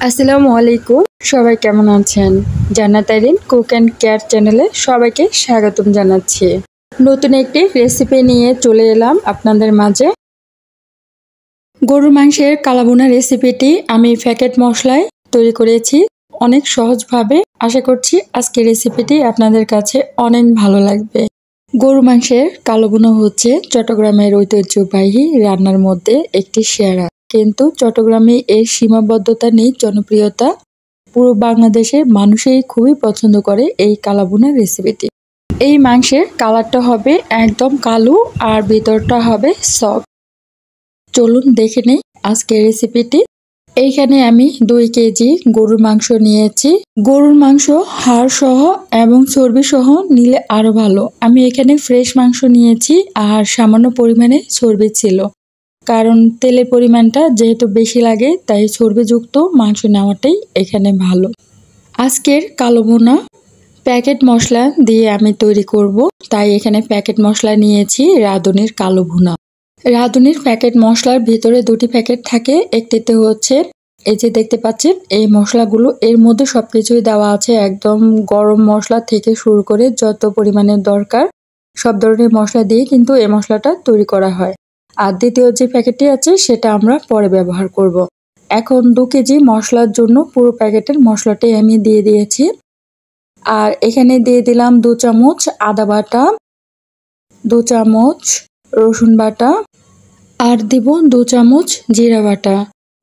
আসসালামু আলাইকুম। সবাই কেমন আছেন? জান্নাত আরিন কুক অ্যান্ড কেয়ার চ্যানেলে সবাইকে স্বাগতম জানাচ্ছি। নতুন একটি রেসিপি নিয়ে চলে এলাম আপনাদের মাঝে। গরুর মাংসের কালাভুনা রেসিপিটি আমি প্যাকেট মশলায় তৈরি করেছি অনেক সহজভাবে। আশা করছি আজকের রেসিপিটি আপনাদের কাছে অনেক ভালো লাগবে। গরু মাংসের কালোভুনা হচ্ছে চট্টগ্রামের ঐতিহ্যবাহী রান্নার মধ্যে একটি সেরা। কিন্তু চট্টগ্রামে এর সীমাবদ্ধতা নেই জনপ্রিয়তা। পুরো বাংলাদেশের মানুষই খুবই পছন্দ করে এই কালাভুনা রেসিপিটি। এই মাংসের কালারটা হবে একদম কালো আর ভিতরটা হবে সফট। চলুন দেখে নেই আজকের রেসিপিটি। এইখানে আমি 2 কেজি গরুর মাংস নিয়েছি। গরুর মাংস হাড় সহ এবং চর্বি সহ নিলে আরো ভালো। আমি এখানে ফ্রেশ মাংস নিয়েছি আর সামান্য পরিমাণে চর্বি ছিল, কারণ তেলের পরিমাণটা যেহেতু বেশি লাগে তাই চর্বিযুক্ত মাংস নেওয়াটাই এখানে ভালো। আজকের কালোভুনা প্যাকেট মশলা দিয়ে আমি তৈরি করব, তাই এখানে প্যাকেট মশলা নিয়েছি রাঁধুনির কালোভুনা। রাঁধুনির প্যাকেট মশলার ভিতরে 2টি প্যাকেট থাকে। একটিতে হচ্ছে এই যে দেখতে পাচ্ছেন এই মশলাগুলো, এর মধ্যে সবকিছুই দেওয়া আছে, একদম গরম মশলা থেকে শুরু করে যত পরিমাণে দরকার সব ধরনের মশলা দিয়ে কিন্তু এই মশলাটা তৈরি করা হয়। আর দ্বিতীয় যে প্যাকেটটি আছে সেটা আমরা পরে ব্যবহার করব। এখন 2 কেজি মশলার জন্য পুরো প্যাকেটের মশলাটাই আমি দিয়ে দিয়েছি। আর এখানে দিয়ে দিলাম 2 চামচ আদা বাটা, 2 চামচ রসুন বাটা, আর দিব 2 চামচ জিরা বাটা।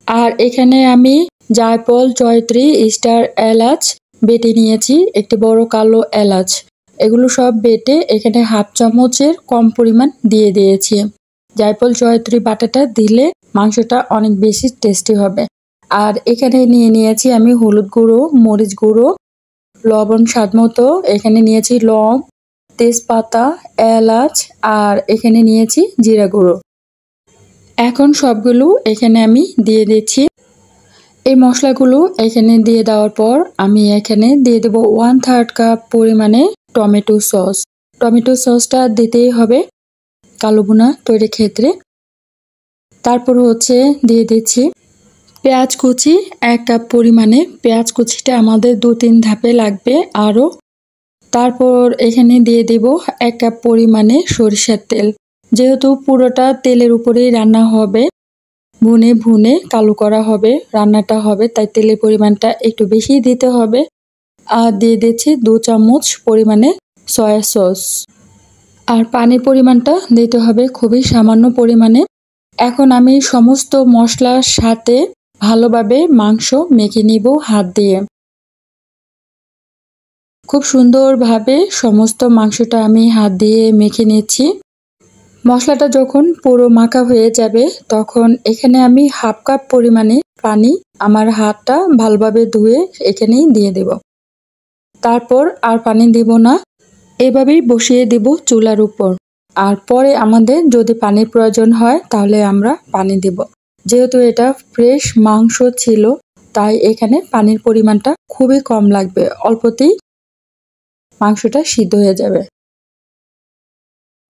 আর এখানে আমি জায়ফল, জয়ত্রী, স্টার এলাচ বেটে নিয়েছি, একটি বড় কালো এলাচ। এগুলো সব বেটে এখানে হাফ চামচের কম পরিমাণ দিয়ে দিয়েছি। জায়ফল, জয়ত্রী বাটাটা দিলে মাংসটা অনেক বেশি টেস্টি হবে। আর এখানে নিয়ে নিয়েছি আমি হলুদ গুঁড়ো, মরিচ গুঁড়ো, লবণ স্বাদ মতো, এখানে নিয়েছি লং, তেজপাতা, এলাচ, আর এখানে নিয়েছি জিরা গুঁড়ো। এখন সবগুলো এখানে আমি দিয়ে দিচ্ছি। এই মশলাগুলো এখানে দিয়ে দেওয়ার পর আমি এখানে দিয়ে দেব 1/3 কাপ পরিমাণে টমেটো সস। টমেটো সসটা দিতেই হবে কালোভুনা তৈরির ক্ষেত্রে। তারপর হচ্ছে দিয়ে দিচ্ছি পেঁয়াজ কুচি 1 কাপ পরিমাণে। পেঁয়াজ কুচিটা আমাদের 2-3 ধাপে লাগবে আরও। তারপর এখানে দিয়ে দেব 1 কাপ পরিমাণে সরিষার তেল। যেহেতু পুরোটা তেলের উপরেই রান্না হবে, ভুনে ভুনে কালো করা হবে রান্নাটা হবে, তাই তেলের পরিমাণটা একটু বেশি দিতে হবে। আর দিয়ে দিচ্ছি 2 চামচ পরিমাণে সয়া সস। আর পানির পরিমাণটা দিতে হবে খুবই সামান্য পরিমাণে। এখন আমি সমস্ত মশলার সাথে ভালোভাবে মাংস মেখে নিব হাত দিয়ে। খুব সুন্দরভাবে সমস্ত মাংসটা আমি হাত দিয়ে মেখে নিচ্ছি। মশলাটা যখন পুরো মাখা হয়ে যাবে তখন এখানে আমি হাফ কাপ পরিমাণে পানি আমার হাতটা ভালোভাবে ধুয়ে এখানেই দিয়ে দেব। তারপর আর পানি দেব না, এভাবেই বসিয়ে দেব চুলার উপর। আর পরে আমাদের যদি পানির প্রয়োজন হয় তাহলে আমরা পানি দেব। যেহেতু এটা ফ্রেশ মাংস ছিল তাই এখানে পানির পরিমাণটা খুবই কম লাগবে, অল্পতেই মাংসটা সিদ্ধ হয়ে যাবে।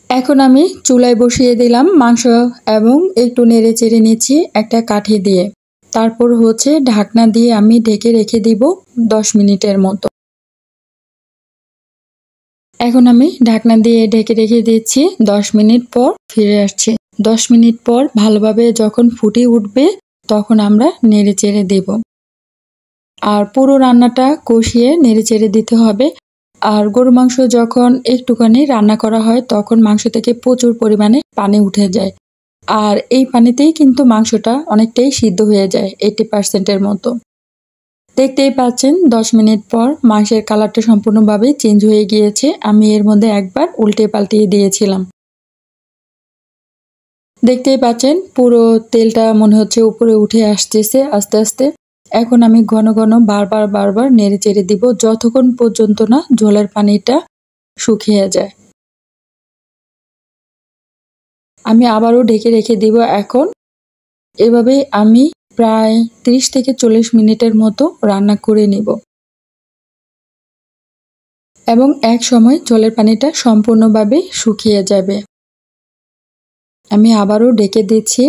এখন আমি চুলায় বসিয়ে দিলাম মাংস এবং একটু নেড়ে চেড়ে নিচ্ছি একটা কাঠি দিয়ে। তারপর হচ্ছে ঢাকনা দিয়ে আমি ঢেকে রেখে দিব 10 মিনিটের মতো। এখন আমি ঢাকনা দিয়ে ঢেকে রেখে দিচ্ছি। 10 মিনিট পর ফিরে আসছি। 10 মিনিট পর ভালোভাবে যখন ফুটে উঠবে তখন আমরা নেড়ে চেড়ে দেব। আর পুরো রান্নাটা কষিয়ে নেড়ে চেড়ে দিতে হবে। আর গরু মাংস যখন একটুখানি রান্না করা হয় তখন মাংস থেকে প্রচুর পরিমাণে পানি উঠে যায়। আর এই পানিতেই কিন্তু মাংসটা অনেকটাই সিদ্ধ হয়ে যায়, 80% মতো। দেখতেই পাচ্ছেন 10 মিনিট পর মাংসের কালারটা সম্পূর্ণভাবে চেঞ্জ হয়ে গিয়েছে। আমি এর মধ্যে একবার উল্টে পাল্টিয়ে দিয়েছিলাম। দেখতেই পাচ্ছেন পুরো তেলটা মনে হচ্ছে উপরে উঠে আসতেছে আস্তে আস্তে। এখন আমি ঘন ঘন বারবার নেড়ে চেড়ে দিব যতক্ষণ পর্যন্ত না ঝোলের পানিটা শুকিয়ে যায়। আমি আবারও ঢেকে রেখে দিব। এখন এভাবে আমি প্রায় 30 থেকে 40 মিনিটের মতো রান্না করে নিব এবং এক সময় ঝোলের পানিটা সম্পূর্ণভাবে শুকিয়ে যাবে। আমি আবারও ঢেকে দিচ্ছি।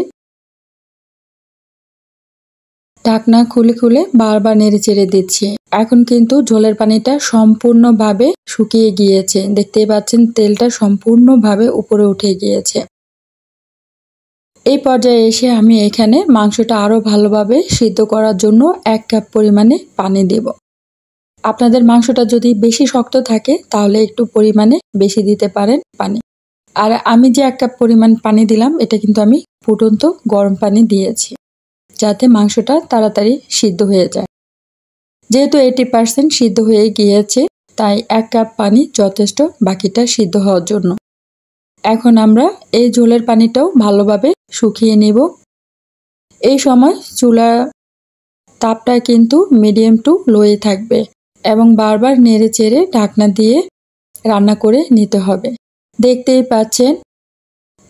ঢাকনা খুলে খুলে বারবার নেড়ে চেড়ে দিচ্ছি। এখন কিন্তু ঝোলের পানিটা সম্পূর্ণভাবে শুকিয়ে গিয়েছে। দেখতেই পাচ্ছেন তেলটা সম্পূর্ণভাবে উপরে উঠে গিয়েছে। এই পর্যায়ে এসে আমি এখানে মাংসটা আরও ভালোভাবে সিদ্ধ করার জন্য 1 কাপ পরিমাণে পানি দেব। আপনাদের মাংসটা যদি বেশি শক্ত থাকে তাহলে একটু পরিমাণে বেশি দিতে পারেন পানি। আর আমি যে 1 কাপ পরিমাণ পানি দিলাম এটা কিন্তু আমি ফুটন্ত গরম পানি দিয়েছি, যাতে মাংসটা তাড়াতাড়ি সিদ্ধ হয়ে যায়। যেহেতু 80% সিদ্ধ হয়ে গিয়েছে তাই 1 কাপ পানি যথেষ্ট বাকিটা সিদ্ধ হওয়ার জন্য। এখন আমরা এই ঝোলের পানিটাও ভালোভাবে শুকিয়ে নেব। এই সময় চুলার তাপটা কিন্তু মিডিয়াম টু লোয়ে থাকবে এবং বারবার নেড়ে চেড়ে ঢাকনা দিয়ে রান্না করে নিতে হবে। দেখতেই পাচ্ছেন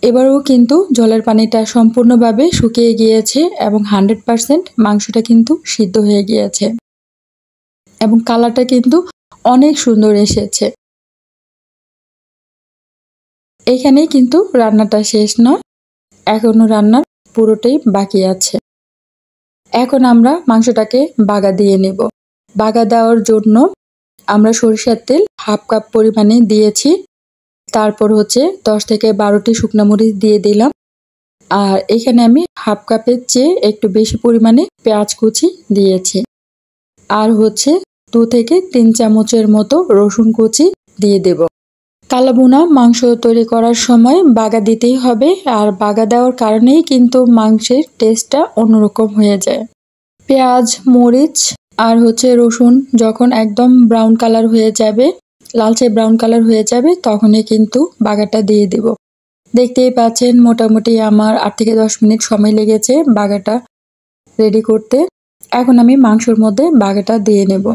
এবারেও কিন্তু ঝোলের পানিটা সম্পূর্ণভাবে শুকিয়ে গিয়েছে এবং 100% মাংসটা কিন্তু সিদ্ধ হয়ে গিয়েছে এবং কালারটা কিন্তু অনেক সুন্দর এসেছে। এখানেই কিন্তু রান্নাটা শেষ নয়, এখনো রান্নার পুরোটাই বাকি আছে। এখন আমরা মাংসটাকে বাগা দিয়ে নেব। বাগা দেওয়ার জন্য আমরা সরিষার তেল 1/2 কাপ পরিমাণে দিয়েছি। তারপর 10 থেকে 12টি শুকনো মরিচ দিয়ে দিলাম। আর এখানে আমি 1/2 কাপের চেয়ে একটু বেশি পরিমাণে পেঁয়াজ কুচি দিয়েছি। আর 2 থেকে 3 চামচের মতো রসুন কুচি দিয়ে দেব। কালো ভুনা মাংস তৈরি করার সময় বাগা দিতেই হবে, আর বাগা দেওয়ার কারণেই কিন্তু মাংসের টেস্টটা অন্যরকম হয়ে যায়। পেঁয়াজ, মরিচ আর রসুন যখন একদম ব্রাউন কালার হয়ে যাবে, লালচে ব্রাউন কালার হয়ে যাবে, তখনই কিন্তু বাগাটা দিয়ে দেব। দেখতেই পাচ্ছেন মোটামুটি আমার 8 থেকে 10 মিনিট সময় লেগেছে বাগাটা রেডি করতে। এখন আমি মাংসের মধ্যে বাগাটা দিয়ে নেব।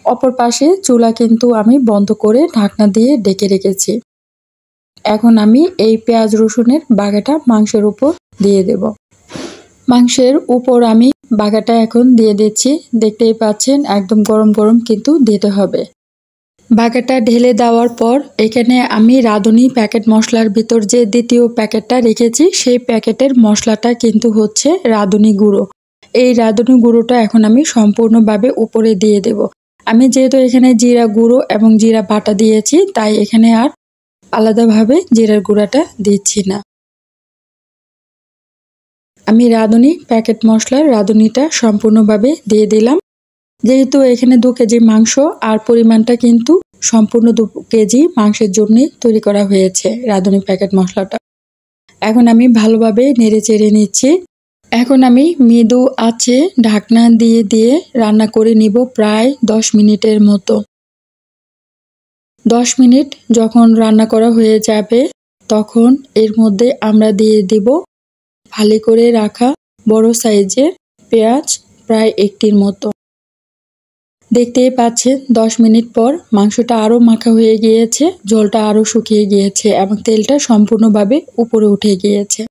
অপর পাশে চুলা কিন্তু আমি বন্ধ করে ঢাকনা দিয়ে ঢেকে রেখেছি। এখন আমি এই পেঁয়াজ রসুনের বাগাটা মাংসের উপর দিয়ে দেব। মাংসের উপর আমি বাগাটা এখন দিয়ে দিচ্ছি। দেখতেই পাচ্ছেন একদম গরম গরম কিন্তু দিতে হবে। বাগাটা ঢেলে দেওয়ার পর এখানে আমি রাঁধুনি প্যাকেট মশলার ভিতর যে দ্বিতীয় প্যাকেটটা রেখেছি সেই প্যাকেটের মশলাটা কিন্তু রাঁধুনি গুঁড়ো। এই রাঁধুনি গুঁড়োটা এখন আমি সম্পূর্ণভাবে উপরে দিয়ে দেব। আমি যেহেতু এখানে জিরা গুঁড়ো এবং জিরা বাটা দিয়েছি তাই এখানে আর আলাদাভাবে জিরার গুঁড়াটা দিচ্ছি না। আমি রাঁধুনি প্যাকেট মশলার রাঁধুনিটা সম্পূর্ণভাবে দিয়ে দিলাম। যেহেতু এখানে 2 কেজি মাংস আর পরিমাণটা কিন্তু সম্পূর্ণ 2 কেজি মাংসের জন্য তৈরি করা হয়েছে রাঁধুনি প্যাকেট মশলাটা। এখন আমি ভালোভাবে নেড়ে চেড়ে নিচ্ছি। এখন আমি মৃদু আঁচে ঢাকনা দিয়ে দিয়ে রান্না করে নিব প্রায় 10 মিনিটের মতো। 10 মিনিট যখন রান্না করা হয়ে যাবে তখন এর মধ্যে আমরা দিয়ে দিব ফালি করে রাখা বড় সাইজের পেঁয়াজ প্রায় 1টির মতো। দেখতেই পাচ্ছেন 10 মিনিট পর মাংসটা আরও মাখা হয়ে গিয়েছে, ঝোলটা আরও শুকিয়ে গিয়েছে এবং তেলটা সম্পূর্ণভাবে উপরে উঠে গিয়েছে।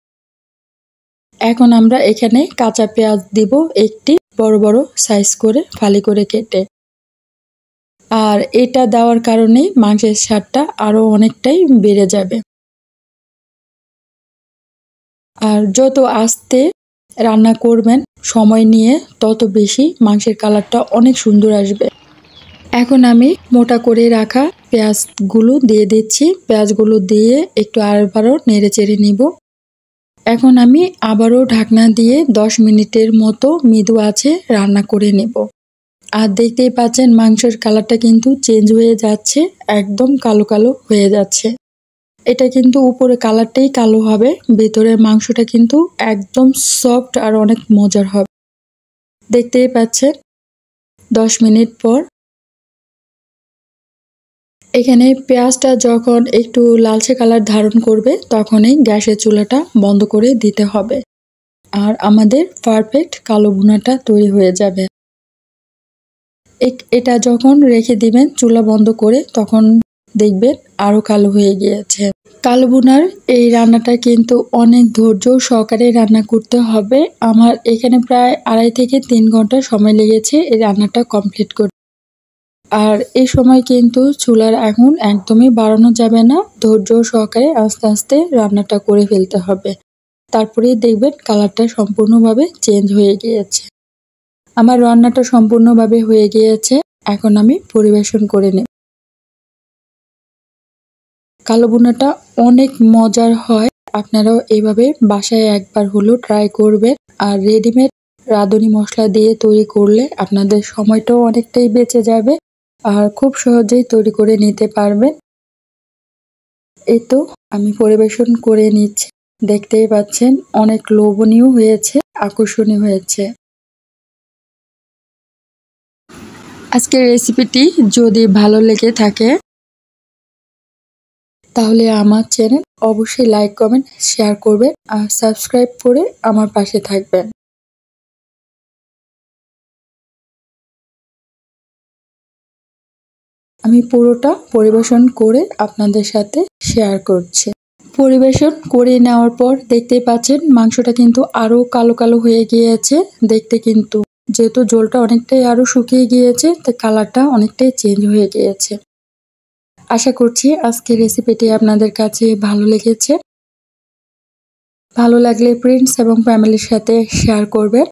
এখন আমরা এখানে কাঁচা পেঁয়াজ দিব 1টি বড় বড় সাইজ করে ফালি করে কেটে। আর এটা দেওয়ার কারণে মাংসের স্বাদটা আরও অনেকটাই বেড়ে যাবে। আর যত আস্তে রান্না করবেন সময় নিয়ে তত বেশি মাংসের কালারটা অনেক সুন্দর আসবে। এখন আমি মোটা করে রাখা পেঁয়াজগুলো দিয়ে দিচ্ছি। পেঁয়াজগুলো দিয়ে একটু আবারও নেড়ে চেড়ে নিব। এখন আমি আবারও ঢাকনা দিয়ে 10 মিনিটের মতো মৃদু আঁচে রান্না করে নেব। আর দেখতেই পাচ্ছেন মাংসের কালারটা কিন্তু চেঞ্জ হয়ে যাচ্ছে, একদম কালো কালো হয়ে যাচ্ছে। এটা কিন্তু উপরে কালারটাই কালো হবে, ভেতরের মাংসটা কিন্তু একদম সফট আর অনেক মজার হবে। দেখতেই পাচ্ছেন 10 মিনিট পর এখানে পেঁয়াজটা যখন একটু লালচে কালার ধারণ করবে তখনই গ্যাসের চুলাটা বন্ধ করে দিতে হবে। আর আমাদের পারফেক্ট কালো ভুনাটা তৈরি হয়ে যাবে। এটা যখন রেখে দিবেন চুলা বন্ধ করে তখন দেখবেন আরো কালো হয়ে গিয়েছে। কালো ভুনার এই রান্নাটা কিন্তু অনেক ধৈর্য সহকারে রান্না করতে হবে। আমার এখানে প্রায় 2.5 থেকে 3 ঘন্টা সময় লেগেছে এই রান্নাটা কমপ্লিট করতে। আর এই সময় কিন্তু চুলার আগুন একদমই বাড়ানো যাবে না, ধৈর্য সহকারে আস্তে আস্তে রান্নাটা করে ফেলতে হবে। তারপরেই দেখবেন কালারটা সম্পূর্ণভাবে চেঞ্জ হয়ে গিয়েছে। আমার রান্নাটা সম্পূর্ণভাবে হয়ে গিয়েছে। এখন আমি পরিবেশন করে নেব। কালো ভুনাটা অনেক মজার হয়। আপনারাও এভাবে বাসায় একবার হলেও ট্রাই করবেন। আর রেডিমেড রাঁধুনি মশলা দিয়ে তৈরি করলে আপনাদের সময়টাও অনেকটাই বেঁচে যাবে আর খুব সহজেই তৈরি করে নিতে পারবেন। এই তো আমি পরিবেশন করে নিচ্ছি। দেখতেই পাচ্ছেন অনেক লোভনীয় হয়েছে, আকর্ষণীয় হয়েছে। আজকের রেসিপিটি যদি ভালো লেগে থাকে তাহলে আমার চ্যানেল অবশ্যই লাইক, কমেন্ট, শেয়ার করবেন আর সাবস্ক্রাইব করে আমার পাশে থাকবেন। আমি পুরোটা পরিবেশন করে আপনাদের সাথে শেয়ার করছি। পরিবেশন করে নেওয়ার পর দেখতেই পাচ্ছেন মাংসটা কিন্তু আরো কালো কালো হয়ে গিয়েছে। দেখতে কিন্তু যেহেতু ঝোলটা অনেকটাই আরো শুকিয়ে গিয়েছে, তাই কালারটা অনেকটাই চেঞ্জ হয়ে গিয়েছে। আশা করছি আজকের রেসিপিটি আপনাদের কাছে ভালো লেগেছে। ভালো লাগলে ফ্রেন্ডস এবং ফ্যামিলির সাথে শেয়ার করবেন।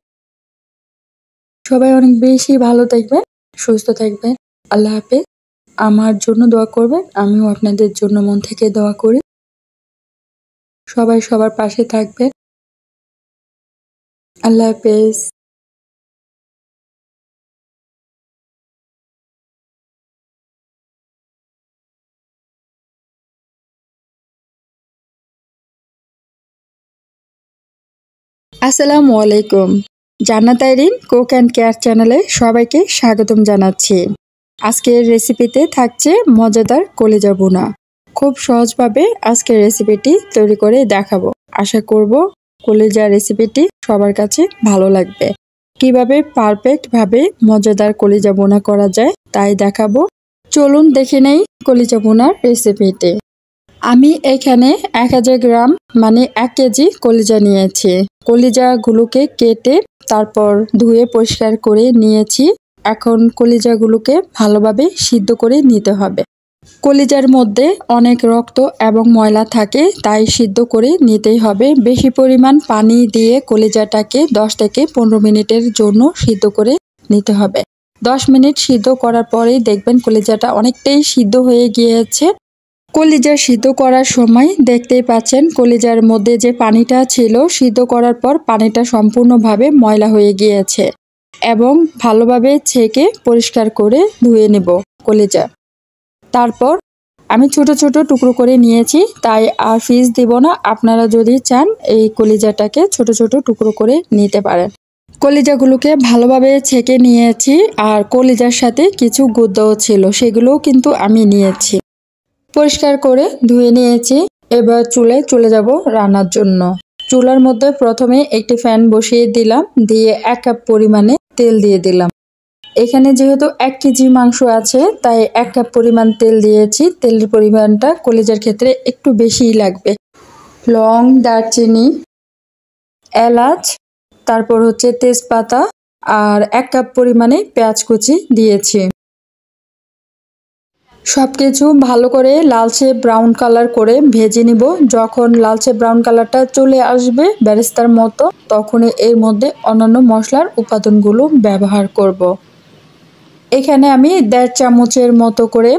সবাই অনেক বেশি ভালো থাকবেন, সুস্থ থাকবেন। আল্লাহ হাফেজ। আমার জন্য দোয়া করবেন, আমিও আপনাদের জন্য মন থেকে দোয়া করি। সবাই সবার পাশে থাকবেন। আল্লাহ হাফেজ। আসসালামু আলাইকুম। জান্নাত আইরিন কুক অ্যান্ড কেয়ার চ্যানেলে সবাইকে স্বাগতম জানাচ্ছি। আজকের রেসিপিতে থাকছে মজাদার কলিজা ভুনা। খুব সহজভাবে আজকের রেসিপিটি তৈরি করে দেখাবো। আশা করব কলিজা রেসিপিটি সবার কাছে ভালো লাগবে। কিভাবে পারফেক্টভাবে মজাদার কলিজা ভুনা করা যায় তাই দেখাবো। চলুন দেখে নেই কলিজা ভুনার রেসিপিটি। আমি এখানে 1000 গ্রাম মানে 1 কেজি কলিজা নিয়েছি। কলিজাগুলোকে কেটে তারপর ধুয়ে পরিষ্কার করে নিয়েছি। এখন কলিজাগুলোকে ভালোভাবে সিদ্ধ করে নিতে হবে। কলিজার মধ্যে অনেক রক্ত এবং ময়লা থাকে, তাই সিদ্ধ করে নিতেই হবে। বেশি পরিমাণ পানি দিয়ে কলিজাটাকে 10 থেকে 15 মিনিটের জন্য সিদ্ধ করে নিতে হবে। 10 মিনিট সিদ্ধ করার পরেই দেখবেন কলিজাটা অনেকটাই সিদ্ধ হয়ে গিয়েছে। কলিজা সিদ্ধ করার সময় দেখতেই পাচ্ছেন কলিজার মধ্যে যে পানিটা ছিল, সিদ্ধ করার পর পানিটা সম্পূর্ণভাবে ময়লা হয়ে গিয়েছে এবং ভালোভাবে ছেঁকে পরিষ্কার করে ধুয়ে নেব কলিজা। তারপর আমি ছোট ছোট টুকরো করে নিয়েছি, তাই আর ফ্রিজ দিব না। আপনারা যদি চান এই কলিজাটাকে ছোট ছোট টুকরো করে নিতে পারেন। কলিজাগুলোকে ভালোভাবে ছেঁকে নিয়েছি আর কলিজার সাথে কিছু গুঁতোও ছিল, সেগুলোও কিন্তু আমি নিয়েছি। পরিষ্কার করে ধুয়ে নিয়েছি। এবার চুলায় চলে যাব রান্নার জন্য। চুলার মধ্যে প্রথমে একটি ফ্যান বসিয়ে দিলাম, দিয়ে 1 কাপ পরিমাণে তেল দিয়ে দিলাম। এখানে যেহেতু 1 কেজি মাংস আছে তাই 1 কাপ পরিমাণ তেল দিয়েছি। তেলের পরিমাণটা কলিজার ক্ষেত্রে একটু বেশিই লাগবে। লং, দারচিনি, এলাচ, তারপর হচ্ছে তেজপাতা আর 1 কাপ পরিমাণে পেঁয়াজ কুচি দিয়েছি। সবকিছু ভালো করে লালচে ব্রাউন কালার করে ভেজে নিব। যখন লালচে ব্রাউন কালারটা চলে আসবে বেরেস্তার মতো, তখনই এর মধ্যে অন্যান্য মশলার উপাদানগুলো ব্যবহার করব। এখানে আমি 1.5 চামচের মতো করে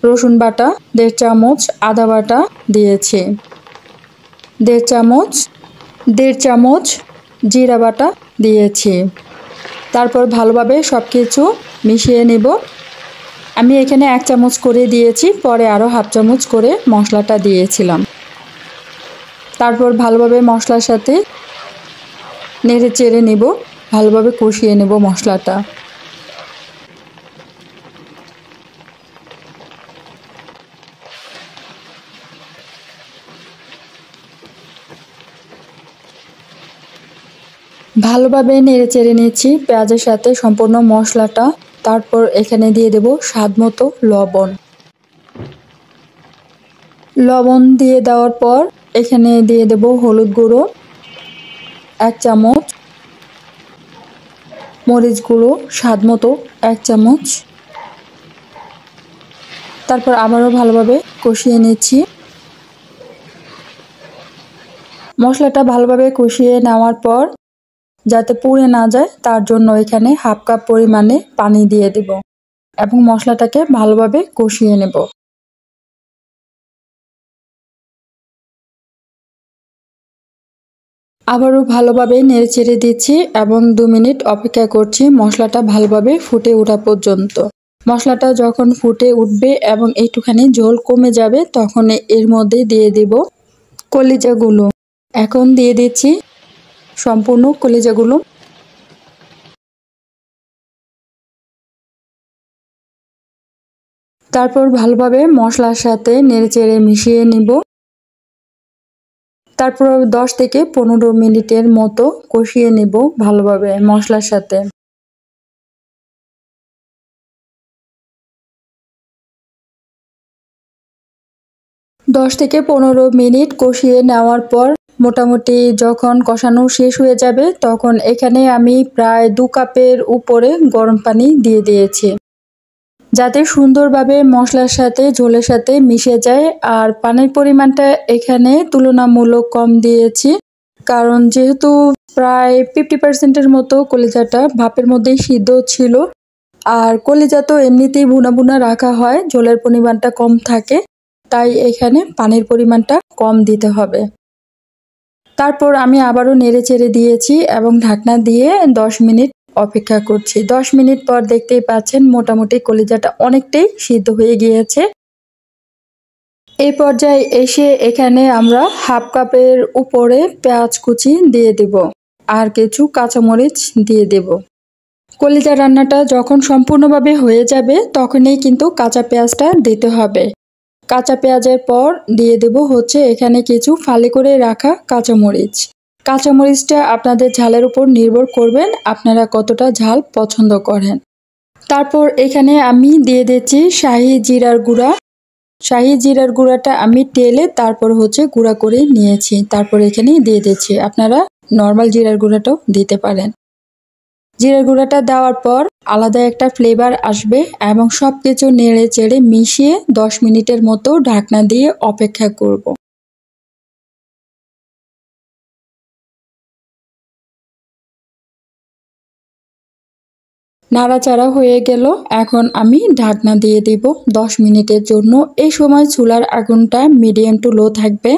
রসুন বাটা, 1.5 চামচ আদা বাটা দিয়েছি, 1.5 চামচ জিরা বাটা দিয়েছি। তারপর ভালোভাবে সবকিছু মিশিয়ে নেব। আমি এখানে 1 চামচ করে দিয়েছি, পরে আরও 1/2 চামচ করে মশলাটা দিয়েছিলাম। তারপর ভালোভাবে মশলার সাথে নেড়ে চেড়ে নেব, ভালোভাবে কষিয়ে নেব মশলাটা। ভালোভাবে নেড়ে চেড়ে নিচ্ছি পেঁয়াজের সাথে সম্পূর্ণ মশলাটা। তারপর এখানে দিয়ে দেব স্বাদ মতো লবণ। লবণ দিয়ে দেওয়ার পর এখানে দিয়ে দেব হলুদ গুঁড়ো 1 চামচ, মরিচ গুঁড়ো স্বাদ মতো 1 চামচ। তারপর আবারও ভালোভাবে কষিয়ে নিচ্ছি। মশলাটা ভালোভাবে কষিয়ে নেওয়ার পর যাতে পুড়ে না যায় তার জন্য এখানে হাফ কাপ পরিমাণে পানি দিয়ে দেব এবং মশলাটাকে ভালোভাবে কষিয়ে নেব। আবারও ভালোভাবে নেড়েচেড়ে দিচ্ছি এবং 2 মিনিট অপেক্ষা করছি মশলাটা ভালোভাবে ফুটে ওঠা পর্যন্ত। মশলাটা যখন ফুটে উঠবে এবং একটুখানি ঝোল কমে যাবে তখন এর মধ্যে দিয়ে দেব কলিজাগুলো। এখন দিয়ে দিচ্ছি সম্পূর্ণ কলিজাগুলো। তারপর ভালোভাবে মশলার সাথে নেড়েচেড়ে মিশিয়ে নিব। তারপর 10 থেকে 15 মিনিটের মতো কষিয়ে নেব ভালোভাবে মশলার সাথে। দশ থেকে 15 মিনিট কষিয়ে নেওয়ার পর মোটামুটি যখন কষানো শেষ হয়ে যাবে তখন এখানে আমি প্রায় 2 কাপের উপরে গরম পানি দিয়ে দিয়েছি, যাতে সুন্দরভাবে মশলার সাথে ঝোলের সাথে মিশে যায়। আর পানির পরিমাণটা এখানে তুলনামূলক কম দিয়েছি, কারণ যেহেতু প্রায় 50% মতো কলিজাটা ভাপের মধ্যেই সিদ্ধ ছিল, আর কলিজা তো এমনিতেই ভুনা ভুনা রাখা হয়, ঝোলের পরিমাণটা কম থাকে, তাই এখানে পানির পরিমাণটা কম দিতে হবে। তারপর আমি আবারও নেড়েচেড়ে দিয়েছি এবং ঢাকনা দিয়ে 10 মিনিট অপেক্ষা করছি। 10 মিনিট পর দেখতেই পাচ্ছেন মোটামুটি কলিজাটা অনেকটাই সিদ্ধ হয়ে গিয়েছে। এই পর্যায়ে এসে এখানে আমরা হাফ কাপের উপরে পেঁয়াজ কুচি দিয়ে দেব আর কিছু কাঁচামরিচ দিয়ে দেব। কলিজা রান্নাটা যখন সম্পূর্ণভাবে হয়ে যাবে তখনই কিন্তু কাঁচা পেঁয়াজটা দিতে হবে। কাঁচা পেঁয়াজের পর দিয়ে দেব হচ্ছে এখানে কিছু ফালি করে রাখা কাঁচামরিচ। কাঁচামরিচটা আপনাদের ঝালের উপর নির্ভর করবেন, আপনারা কতটা ঝাল পছন্দ করেন। তারপর এখানে আমি দিয়ে দিচ্ছি শাহি জিরার গুঁড়া। শাহি জিরার গুঁড়াটা আমি টেলে তারপর হচ্ছে গুঁড়া করে নিয়েছি, তারপর এখানে দিয়ে দিচ্ছি। আপনারা নর্মাল জিরার গুঁড়াটাও দিতে পারেন। জিরার গুঁড়াটা দেওয়ার পর আলাদা একটা ফ্লেভার আসবে এবং সব কিছু নেড়ে চেড়ে মিশিয়ে 10 মিনিটের মতো ঢাকনা দিয়ে অপেক্ষা করব। নাড়াচাড়া হয়ে গেল, এখন আমি ঢাকনা দিয়ে দিব 10 মিনিটের জন্য। এই সময় চুলার আগুনটা মিডিয়াম টু লো থাকবে,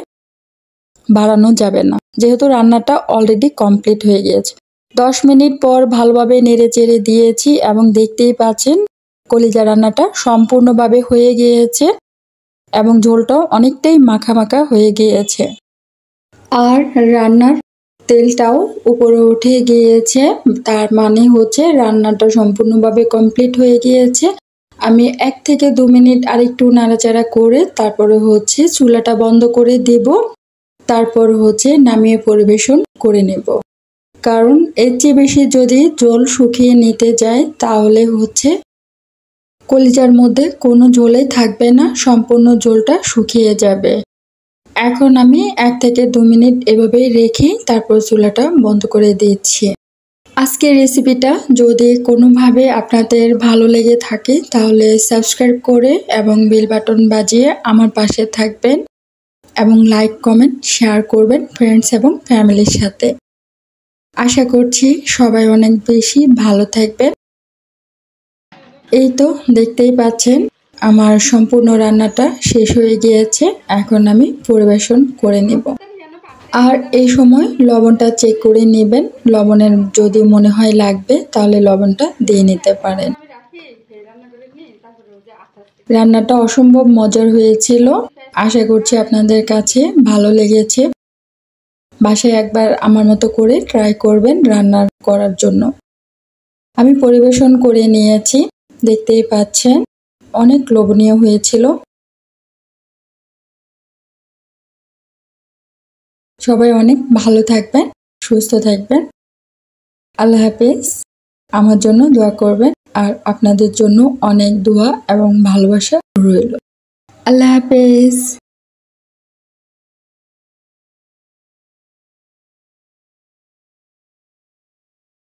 বাড়ানো যাবে না, যেহেতু রান্নাটা অলরেডি কমপ্লিট হয়ে গিয়েছে। 10 মিনিট পর ভালোভাবে নেড়ে চেড়ে দিয়েছি এবং দেখতেই পাচ্ছেন কলিজা রান্নাটা সম্পূর্ণভাবে হয়ে গিয়েছে এবং ঝোলটাও অনেকটাই মাখা মাখা হয়ে গিয়েছে। আর রান্নার তেলটাও উপরে উঠে গিয়েছে, তার মানে হচ্ছে রান্নাটা সম্পূর্ণভাবে কমপ্লিট হয়ে গিয়েছে। আমি 1 থেকে 2 মিনিট আরেকটু নাড়াচাড়া করে তারপরে হচ্ছে চুলাটা বন্ধ করে দেব। তারপর হচ্ছে নামিয়ে পরিবেশন করে নেব, কারণ এর চেয়ে বেশি যদি ঝোল শুকিয়ে নিতে যায় তাহলে হচ্ছে কলিজার মধ্যে কোনো ঝোলই থাকবে না, সম্পূর্ণ ঝোলটা শুকিয়ে যাবে। এখন আমি 1 থেকে 2 মিনিট এভাবেই রেখে তারপর চুলাটা বন্ধ করে দিচ্ছি। আজকের রেসিপিটা যদি কোনোভাবে আপনাদের ভালো লেগে থাকে তাহলে সাবস্ক্রাইব করে এবং বেল বাটন বাজিয়ে আমার পাশে থাকবেন এবং লাইক কমেন্ট শেয়ার করবেন ফ্রেন্ডস এবং ফ্যামিলির সাথে। আশা করছি সবাই অনেক বেশি ভালো থাকবেন। এই তো দেখতেই পাচ্ছেন আমার সম্পূর্ণ রান্নাটা শেষ হয়ে গিয়েছে, এখন আমি পরিবেশন করে নেব। আর এই সময় লবণটা চেক করে নেবেন, লবণের যদি মনে হয় লাগবে তাহলে লবণটা দিয়ে নিতে পারেন। রান্নাটা অসম্ভব মজার হয়েছিল, আশা করছি আপনাদের কাছে ভালো লেগেছে। বাসায় একবার আমার মতো করে ট্রাই করবেন রান্না করার জন্য। আমি পরিবেশন করে নিয়েছি, দেখতেই পাচ্ছেন অনেক লোভনীয় হয়েছিল। সবাই অনেক ভালো থাকবেন, সুস্থ থাকবেন। আল্লাহ হাফেজ। আমার জন্য দোয়া করবেন আর আপনাদের জন্য অনেক দোয়া এবং ভালোবাসা রইল। আল্লাহ হাফেজ।